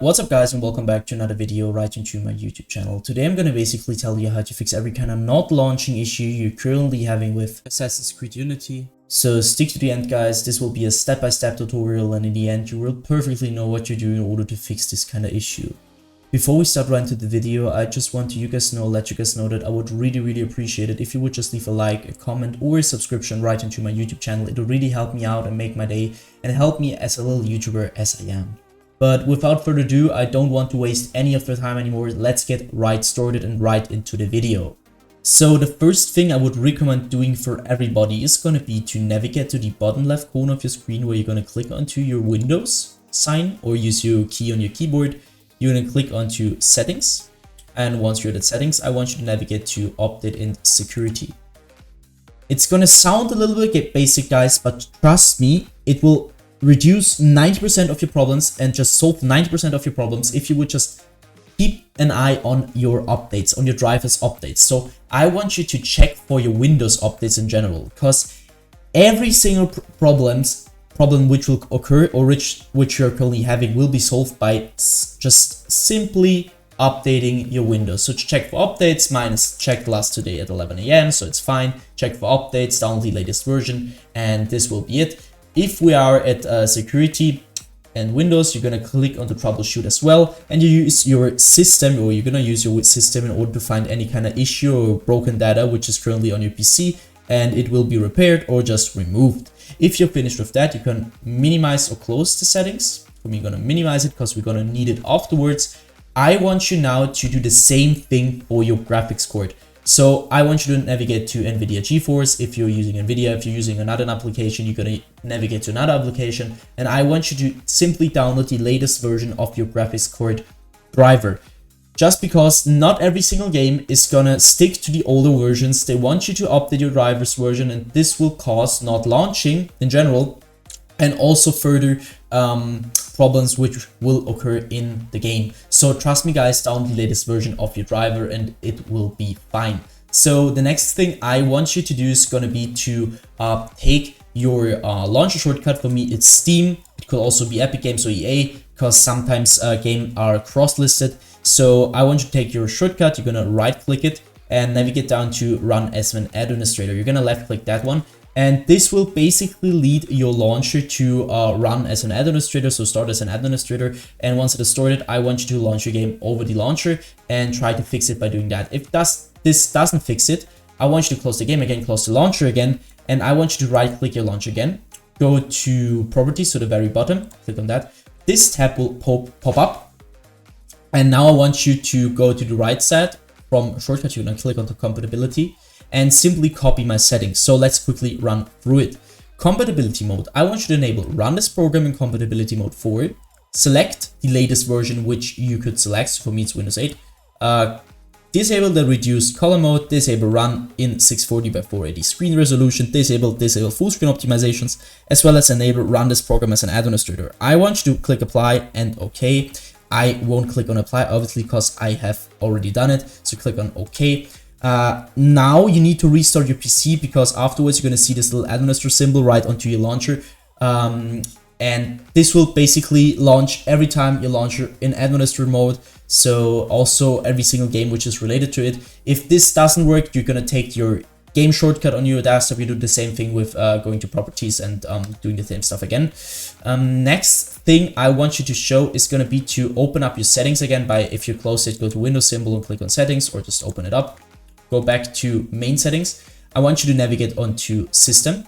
What's up guys, and welcome back to another video right into my YouTube channel. Today I'm going to basically tell you how to fix every kind of not launching issue you're currently having with Assassin's Creed Unity. So stick to the end guys, this will be a step-by-step tutorial, and in the end you will perfectly know what you're doing in order to fix this kind of issue. Before we start right into the video, I just want to let you guys know that I would really appreciate it if you would just leave a like, a comment or a subscription right into my YouTube channel. It would really help me out and make my day and help me as a little YouTuber as I am. But without further ado, I don't want to waste any of your time anymore. Let's get right started and right into the video. So the first thing I would recommend doing for everybody is going to be to navigate to the bottom left corner of your screen, where you're going to click onto your Windows sign or use your key on your keyboard. You're going to click onto settings, and once you're at settings, I want you to navigate to update and security. It's going to sound a little bit basic guys, but trust me, it will reduce 90% of your problems and just solve 90% of your problems if you would just keep an eye on your updates, on your drivers updates. So I want you to check for your Windows updates in general, because every single problem which will occur or which you're currently having will be solved by just simply updating your Windows. So check for updates. Mine is checked last today at 11 AM, so it's fine. Check for updates, download the latest version, and this will be it. If we are at security and Windows, you're going to click on the troubleshoot as well, and you use your system, or you're going to use your system in order to find any kind of issue or broken data which is currently on your PC, and it will be repaired or just removed. If you're finished with that, you can minimize or close the settings. We're going to minimize it because we're going to need it afterwards. I want you now to do the same thing for your graphics card. So I want you to navigate to NVIDIA GeForce. If you're using NVIDIA, if you're using another application, you're going to navigate to another application. And I want you to simply download the latest version of your graphics card driver. Just because not every single game is going to stick to the older versions. They want you to update your driver's version, and this will cause not launching in general, and also further problems which will occur in the game. So trust me guys, download the latest version of your driver and it will be fine. So the next thing I want you to do is going to be to take your launcher shortcut. For me it's Steam. It could also be Epic Games or EA, because sometimes games are cross-listed. So I want you to take your shortcut. You're going to right click it and navigate down to run as an administrator. You're going to left click that one. And this will basically lead your launcher to run as an administrator, so start as an administrator. And once it is started, I want you to launch your game over the launcher and try to fix it by doing that. If this doesn't fix it, I want you to close the game again, close the launcher again, and I want you to right click your launcher again. Go to properties, to the very bottom, click on that. This tab will pop up. And now I want you to go to the right side. From shortcut, you're going to click on the compatibility and simply copy my settings. So let's quickly run through it. Compatibility mode. I want you to enable run this program in compatibility mode 4. Select the latest version which you could select. So for me it's Windows 8. Disable the reduced color mode. Disable run in 640 by 480 screen resolution. Disable full screen optimizations, as well as enable run this program as an administrator. I want you to click apply and OK. I won't click on apply obviously because I have already done it. So click on OK. Now you need to restart your PC, because afterwards you're going to see this little administrator symbol right onto your launcher. And this will basically launch every time you launch in administrator mode. So also every single game which is related to it. If this doesn't work, you're going to take your game shortcut on your desktop. You do the same thing with going to properties and doing the same stuff again. Next thing I want you to show is going to be to open up your settings again by, if you close it, go to Windows symbol and click on settings, or just open it up. Go back to main settings. I want you to navigate onto system,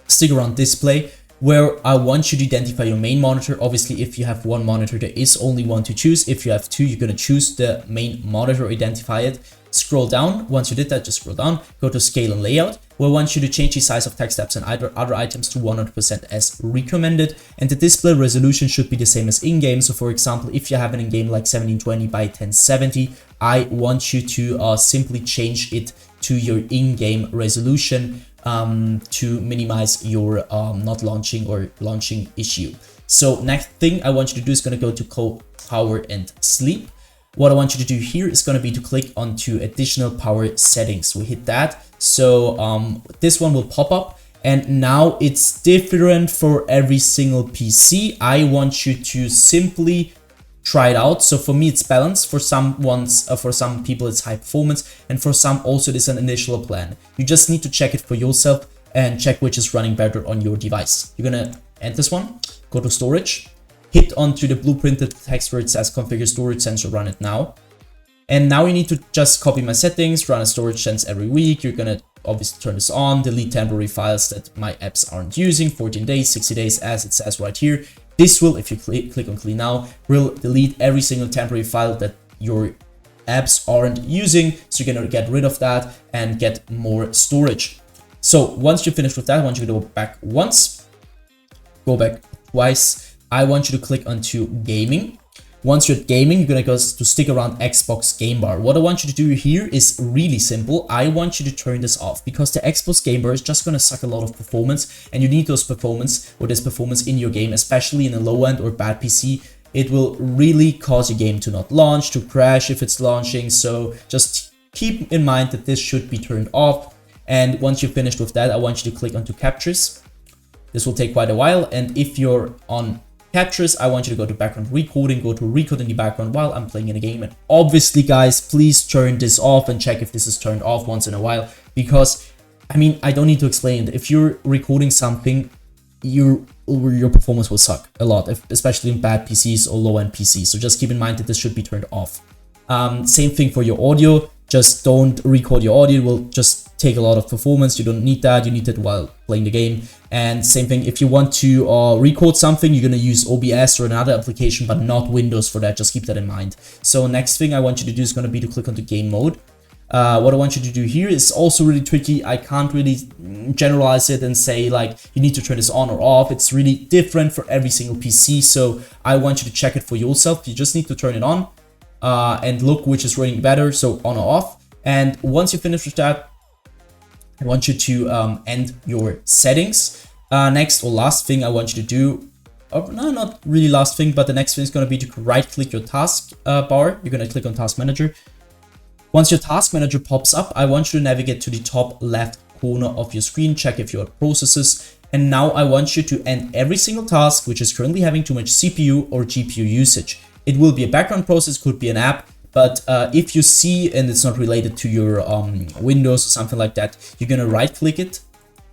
stick around display, where I want you to identify your main monitor. Obviously, if you have one monitor, there is only one to choose. If you have two, you're going to choose the main monitor, identify it. Scroll down. Once you did that, just scroll down, go to scale and layout, where I want you to change the size of text tabs and other items to 100% as recommended. And the display resolution should be the same as in-game. So for example, if you have an in-game like 1720 by 1070, I want you to simply change it to your in-game resolution to minimize your not launching or launching issue. So next thing I want you to do is going to go to power and sleep. What I want you to do here is going to be to click onto additional power settings. We hit that. So this one will pop up, and now it's different for every single PC. I want you to simply try it out. So for me, it's balanced. For some people, it's high performance, and for some also it is an initial plan. You just need to check it for yourself and check which is running better on your device. You're gonna end this one, go to storage, hit onto the blueprinted text where it says configure storage sensor, run it now. And now you need to just copy my settings, run a storage sense every week. You're gonna obviously turn this on, delete temporary files that my apps aren't using, 14 days, 60 days, as it says right here. This will, if you click on clean now, will delete every single temporary file that your apps aren't using. So you're gonna get rid of that and get more storage. So once you're finished with that, I want you to go back once, go back twice. I want you to click onto gaming. Once you're at gaming, you're gonna go to stick around Xbox game bar. What I want you to do here is really simple. I want you to turn this off because the Xbox game bar is just gonna suck a lot of performance, and you need this performance in your game, especially in a low end or bad PC. It will really cause your game to not launch, to crash if it's launching. So just keep in mind that this should be turned off. And once you're finished with that, I want you to click onto captures. This will take quite a while. And if you're on captures, I want you to go to background recording, go to record in the background while I'm playing in a game. And obviously, guys, please turn this off and check if this is turned off once in a while, because I mean, I don't need to explain it. If you're recording something, your performance will suck a lot, especially in bad PCs or low-end PCs. So just keep in mind that this should be turned off. Same thing for your audio. Just don't record your audio. It will just take a lot of performance. You don't need that. You need it while playing the game. And same thing, if you want to record something, you're going to use OBS or another application, but not Windows for that. Just keep that in mind. So next thing I want you to do is going to be to click onto game mode. What I want you to do here is also really tricky. I can't really generalize it and say like you need to turn this on or off. It's really different for every single PC. So I want you to check it for yourself. You just need to turn it on and look which is running better. So on or off. And once you finish with that, I want you to end your settings. Next or last thing I want you to do, or no, not really last thing, but the next thing is going to be to right click your task bar. You're going to click on task manager. Once your task manager pops up, I want you to navigate to the top left corner of your screen, check if you're at processes. And now I want you to end every single task which is currently having too much CPU or GPU usage. It will be a background process, could be an app, but if you see and it's not related to your Windows or something like that, you're going to right click it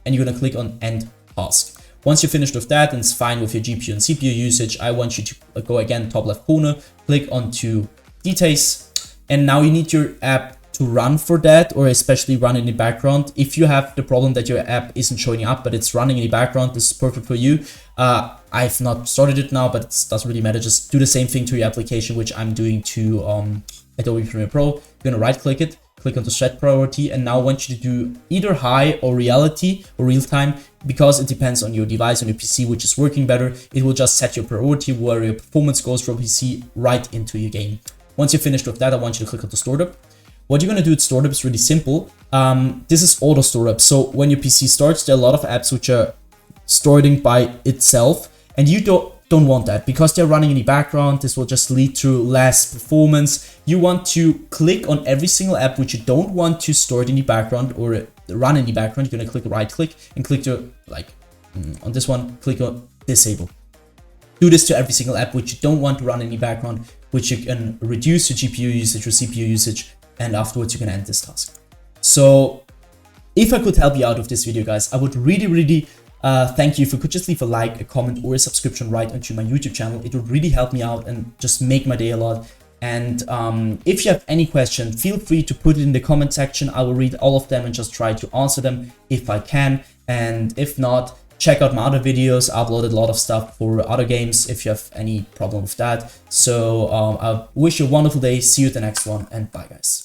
and you're going to click on end task. Once you're finished with that and it's fine with your GPU and CPU usage, I want you to go again top left corner, click onto details. And now you need your app to run for that, or especially run in the background. If you have the problem that your app isn't showing up, but it's running in the background, this is perfect for you. I've not started it now, but it doesn't really matter. Just do the same thing to your application, which I'm doing to Adobe Premiere Pro. You're gonna right click it, click on the set priority, and now I want you to do either high or reality or real time, because it depends on your device, on your PC, which is working better. It will just set your priority where your performance goes from PC right into your game. Once you're finished with that, I want you to click on the startup. What you're going to do with startup is really simple. This is auto startup. So when your PC starts, there are a lot of apps which are starting by itself, and you don't want that because they're running in the background. This will just lead to less performance. You want to click on every single app which you don't want to start in the background or run in the background. You're going to click right click and click to on this one, click on disable. Do this to every single app which you don't want to run in the background, which you can reduce your GPU usage or CPU usage, and afterwards you can end this task. So if I could help you out with this video, guys, I would really thank you if you could just leave a like, a comment, or a subscription right onto my YouTube channel. It would really help me out and just make my day a lot. And if you have any question, feel free to put it in the comment section. I will read all of them and just try to answer them if I can. And if not, check out my other videos. I uploaded a lot of stuff for other games if you have any problem with that. So I wish you a wonderful day. See you at the next one, and bye, guys.